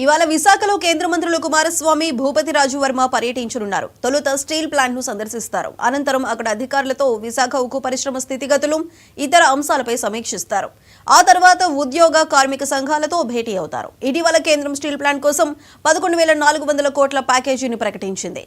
ఇవాళ విశాఖలో కేంద్ర మంత్రులు కుమారస్వామి, భూపతిరాజు వర్మ పర్యటించనున్నారు. తొలుత స్టీల్ ప్లాంట్ ను సందర్శిస్తారు. అనంతరం అక్కడ అధికారులతో విశాఖ ఉక్కు పరిశ్రమ స్థితిగతులు, ఇతర అంశాలపై సమీక్షిస్తారు. ఆ తర్వాత ఉద్యోగ, కార్మిక సంఘాలతో భేటీ అవుతారు. ఇటీవల కేంద్రం స్టీల్ ప్లాంట్ కోసం 11,400 కోట్ల ప్యాకేజీని ప్రకటించింది.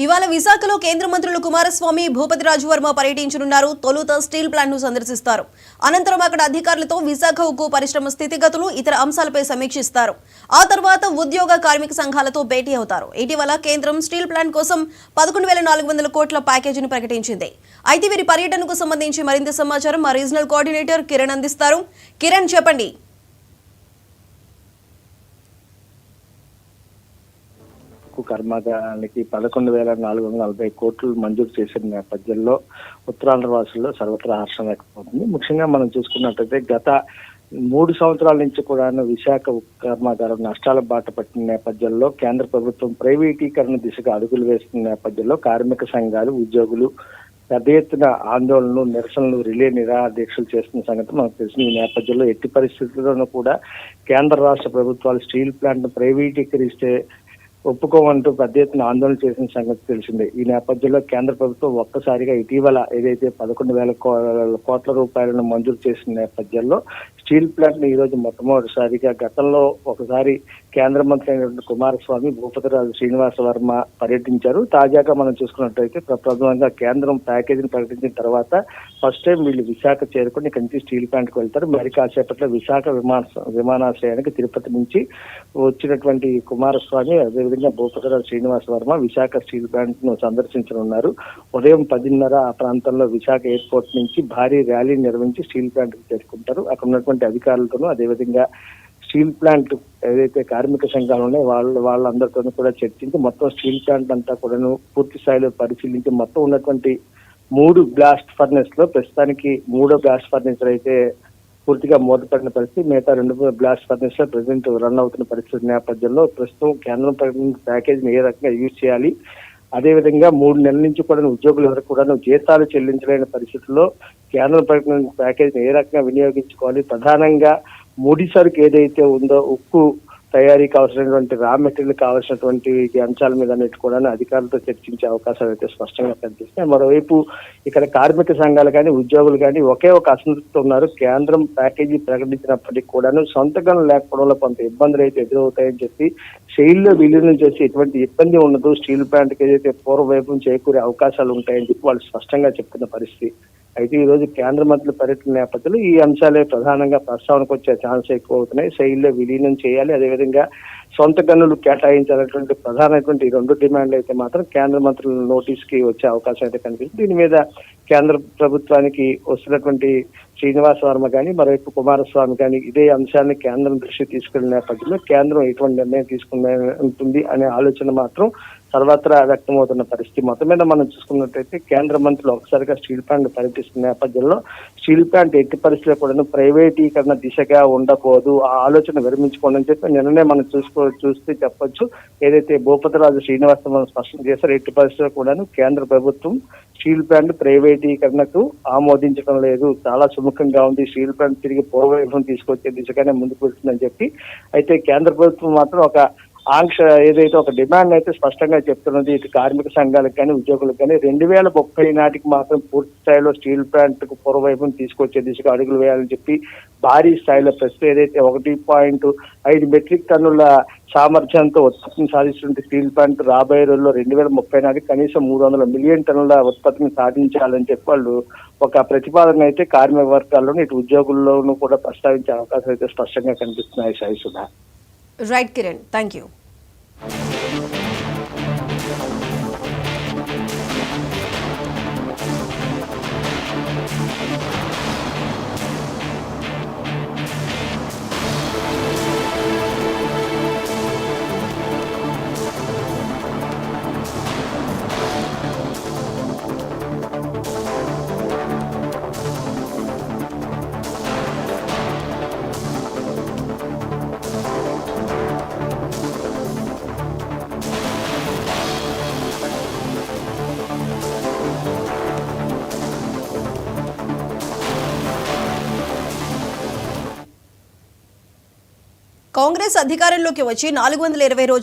ఇవాళ విశాఖలో కేంద్ర మంత్రులు కుమారస్వామి, భూపతిరాజు వర్మ పర్యటించనున్నారు. తొలుత స్టీల్ ప్లాంట్ ను సందర్శిస్తారు. అనంతరం అక్కడ అధికారులతో విశాఖ ఉక్కు పరిశ్రమ స్థితిగతులు, ఇతర అంశాలపై సమీక్షిస్తారు. ఆ తర్వాత ఉద్యోగ, కార్మిక సంఘాలతో భేటీ అవుతారు. ఇటీవల కేంద్రం స్టీల్ ప్లాంట్ కోసం 11,400 కోట్ల ప్యాకేజీని ప్రకటించింది. అయితే వీరి పర్యటనకు సంబంధించి మరింత సమాచారం మా రీజనల్ కోఆర్డినేటర్ కిరణ్ అందిస్తారు. కిరణ్, చెప్పండి. కర్మాగారానికి 11,440 కోట్లు మంజూరు చేసిన నేపథ్యంలో ఉత్తరాంధ్ర వాసుల్లో సర్వత్రా హర్షం వ్యక్తమవుతుంది. ముఖ్యంగా మనం చూసుకున్నట్టయితే గత 3 సంవత్సరాల నుంచి కూడా విశాఖ కర్మాగారం నష్టాల బాట పట్టిన నేపథ్యంలో కేంద్ర ప్రభుత్వం ప్రైవేటీకరణ దిశగా అడుగులు వేస్తున్న నేపథ్యంలో కార్మిక సంఘాలు, ఉద్యోగులు పెద్ద ఎత్తున ఆందోళనలు, నిరసనలు, రిలే నిరాదీక్షలు చేస్తున్న సంగతి మనకు తెలిసిన ఈ నేపథ్యంలో ఎట్టి పరిస్థితుల్లోనూ కూడా కేంద్ర రాష్ట్ర ప్రభుత్వాలు స్టీల్ ప్లాంట్ ప్రైవేటీకరిస్తే ఒప్పుకోమంటూ పెద్ద ఎత్తున ఆందోళన చేసిన సంగతి తెలిసిందే. ఈ నేపథ్యంలో కేంద్ర ప్రభుత్వం ఒక్కసారిగా ఇటీవల ఏదైతే 11,000 కోట్ల రూపాయలను మంజూరు చేసిన నేపథ్యంలో స్టీల్ ప్లాంట్ ని ఈ రోజు మొట్టమొదటిసారిగా గతంలో ఒకసారి కేంద్ర మంత్రి అయినటువంటి కుమారస్వామి, భూపతిరాజు శ్రీనివాస వర్మ పర్యటించారు. తాజాగా మనం చూసుకున్నట్టయితే ప్రప్రథమంగా కేంద్రం ప్యాకేజీని ప్రకటించిన తర్వాత ఫస్ట్ టైం వీళ్ళు విశాఖ చేరుకుని ఇక్కడి నుంచి స్టీల్ ప్లాంట్ కు వెళ్తారు. మరి కాసేపట్లో విశాఖ విమానాశ్రయానికి తిరుపతి నుంచి వచ్చినటువంటి కుమారస్వామి, అదేవిధంగా భూపతిరాజు శ్రీనివాస వర్మ విశాఖ స్టీల్ ప్లాంట్ ను సందర్శించనున్నారు. ఉదయం 10:30 ఆ ప్రాంతంలో విశాఖ ఎయిర్పోర్ట్ నుంచి భారీ ర్యాలీ నిర్వహించి స్టీల్ ప్లాంట్ కు చేరుకుంటారు. అక్కడ ఉన్నటువంటి అధికారులతోనూ, అదేవిధంగా స్టీల్ ప్లాంట్ ఏదైతే కార్మిక సంఘాలు ఉన్నాయో వాళ్ళందరితోనూ కూడా చర్చించి మొత్తం స్టీల్ ప్లాంట్ అంతా కూడాను పూర్తి స్థాయిలో పరిశీలించి మొత్తం ఉన్నటువంటి 3 బ్లాస్ట్ ఫర్నెస్ లో ప్రస్తుతానికి 3వ బ్లాస్ట్ ఫర్నెస్ అయితే పూర్తిగా మూతపడిన పరిస్థితి, మిగతా 2 బ్లాస్ట్ ఫర్నెస్ లో ప్రెసెంట్ రన్ అవుతున్న పరిస్థితి నేపథ్యంలో ప్రస్తుతం కేంద్రం ప్రకటించిన ప్యాకేజ్ ఏ రకంగా యూజ్ చేయాలి, అదేవిధంగా 3 నెలల నుంచి కూడా ఉద్యోగులు ఎవరికి కూడా జీతాలు చెల్లించలేని పరిస్థితుల్లో కేంద్రం ప్రకటించిన ప్యాకేజ్ ఏ రకంగా వినియోగించుకోవాలి, ప్రధానంగా ముడి సరుకు ఏదైతే ఉందో ఉక్కు తయారీకి కావాల్సినటువంటి రా మెటీరియల్ కావాల్సినటువంటి అంశాల మీద అన్నిటి కూడా అధికారులతో చర్చించే అవకాశాలు అయితే స్పష్టంగా కనిపిస్తున్నాయి. మరోవైపు ఇక్కడ కార్మిక సంఘాలు కానీ, ఉద్యోగులు కానీ ఒకే ఒక అసంతృప్తి ఉన్నారు. కేంద్రం ప్యాకేజీ ప్రకటించినప్పటికీ కూడాను సొంత గనులు లేకపోవడంలో కొంత ఇబ్బందులు అయితే ఎదురవుతాయని చెప్పి శైలిలో విలీనం చేసి ఎటువంటి ఇబ్బంది ఉండదు, స్టీల్ ప్లాంట్కి ఏదైతే పూర్వవైపు చేకూరే అవకాశాలు ఉంటాయని చెప్పి వాళ్ళు స్పష్టంగా చెప్తున్న పరిస్థితి. అయితే ఈ రోజు కేంద్ర మంత్రుల పర్యటన నేపథ్యంలో ఈ అంశాలే ప్రధానంగా ప్రస్తావనకు వచ్చే ఛాన్స్ ఎక్కువ అవుతున్నాయి. శైలిలో విలీనం చేయాలి, అదేవిధంగా సొంత గనులు కేటాయించాలన్నటువంటి ప్రధానమైనటువంటి 2 డిమాండ్లు అయితే మాత్రం కేంద్ర మంత్రుల నోటీస్ కి వచ్చే అవకాశం అయితే కనిపిస్తుంది. దీని మీద కేంద్ర ప్రభుత్వానికి వస్తున్నటువంటి శ్రీనివాస వర్మ కానీ, మరోవైపు కుమారస్వామి కానీ ఇదే అంశాన్ని కేంద్రం దృష్టికి తీసుకెళ్లిన నేపథ్యంలో కేంద్రం ఎటువంటి నిర్ణయం తీసుకునే ఉంటుంది అనే ఆలోచన మాత్రం సర్వత్రా వ్యక్తమవుతున్న పరిస్థితి. మొత్తం మీద మనం చూసుకున్నట్టయితే కేంద్ర మంత్రులు ఒకసారిగా స్టీల్ ప్లాంట్ పర్యటిస్తున్న నేపథ్యంలో స్టీల్ ప్లాంట్ ఎట్టి పరిస్థితుల్లో కూడా ప్రైవేటీకరణ దిశగా ఉండకూడదు, ఆ ఆలోచన విరమించుకోండి అని చెప్పి నిన్ననే మనం చూస్తే చెప్పొచ్చు. ఏదైతే భూపతిరాజు శ్రీనివాస స్పష్టం చేశారో ఎట్టి పరిస్థితుల్లో కూడా కేంద్ర ప్రభుత్వం స్టీల్ ప్లాంట్ ప్రైవేటీకరణకు ఆమోదించడం లేదు, చాలా సుముఖంగా ఉంది, స్టీల్ ప్లాంట్ తిరిగి పూర్వవైభవం తీసుకొచ్చే దిశగానే ముందుకు వెళ్తుందని చెప్పి అయితే కేంద్ర ప్రభుత్వం మాత్రం ఒక ఆంక్ష ఏదైతే ఒక డిమాండ్ అయితే స్పష్టంగా చెప్తున్నది ఇటు కార్మిక సంఘాలకు కానీ ఉద్యోగులకు కానీ 2030 నాటికి మాత్రం పూర్తి స్థాయిలో స్టీల్ ప్లాంట్ కు పూర్వవైపును తీసుకొచ్చే దిశగా అడుగులు వేయాలని చెప్పి భారీ స్థాయిలో ప్రస్తుతం ఏదైతే 1.5 మెట్రిక్ టన్నుల సామర్థ్యంతో ఉత్పత్తిని సాధిస్తున్న స్టీల్ ప్లాంట్ రాబోయే రోజుల్లో 2030 నాటికి కనీసం 300 మిలియన్ టన్నుల ఉత్పత్తిని సాధించాలని చెప్పి వాళ్ళు ఒక ప్రతిపాదన అయితే కార్మిక వర్గాల్లోనూ ఇటు ఉద్యోగుల్లోనూ కూడా ప్రస్తావించే అవకాశం అయితే స్పష్టంగా కనిపిస్తున్నాయి Sai Sudha. Right Kiran, thank you. Congress అధికారంలోకి వచ్చి 420 రోజులు